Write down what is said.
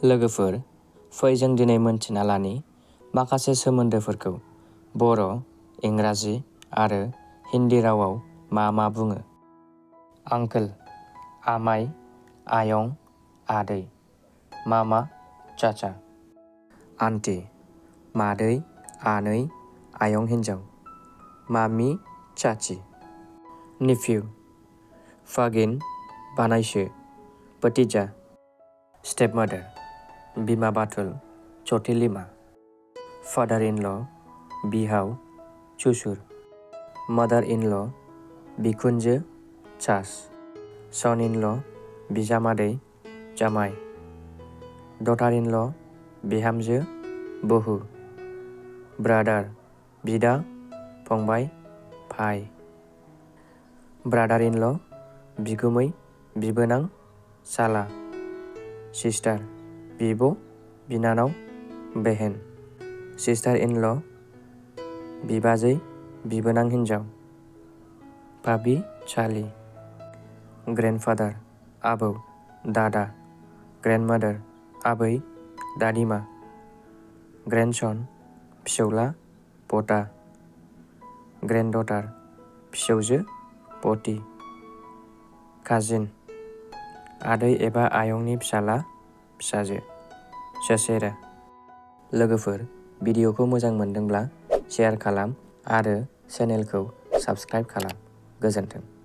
लोगोफोर, फै जों दिनै मोनथिना लानि माखासे सोमोन्दोफोरखौ बर', इंराजि आरो हिन्दी रावाव मा बुङो। आंकोल, आमाइ, आयं, आदै, मामा, चाचा। आन्टि, मादै, आनै, आयं हिन्जाव, मामि, चाची। निफ्यु, फागिन, बानायसो, भतीजा। स्टेपमादार, बिमा बाथुल, चटिलिमा। फादार इन ल', बिहाव, सुसुर। मादार इन ल', बिखुनजो, सास। सन इन ल', बिजामादै, जामाइ। डटार इन ल', बिहामजो, बोहु। ब्रादार, बिदा, फंबाय, भाइ। ब्रादार इन ल', बिगुमै, बिबोनां, साला। सिस्टार, बिब', बिनानाव, बेहेन। सिस्टार इन ल', बिबाजै, बिबोनां हिन्जाव। भाबि, सालि। ग्रेन्डफादार, आबौ, दादा। ग्रेन्डमादार, आबै, दादिमा। ग्रेन्डसन, फिसौला, पता। ग्रेन्डडटार, फिसौजो, पति। काजिन, आदै एबा आयंनि फिसाला, फिसाजो। ससेरा। लोगोफोर, भिडिअखौ मोजां मोनदोंब्ला शेयार खालाम आरो चेनेलखौ साबस्क्राइब खालाम। गोजोन्थों।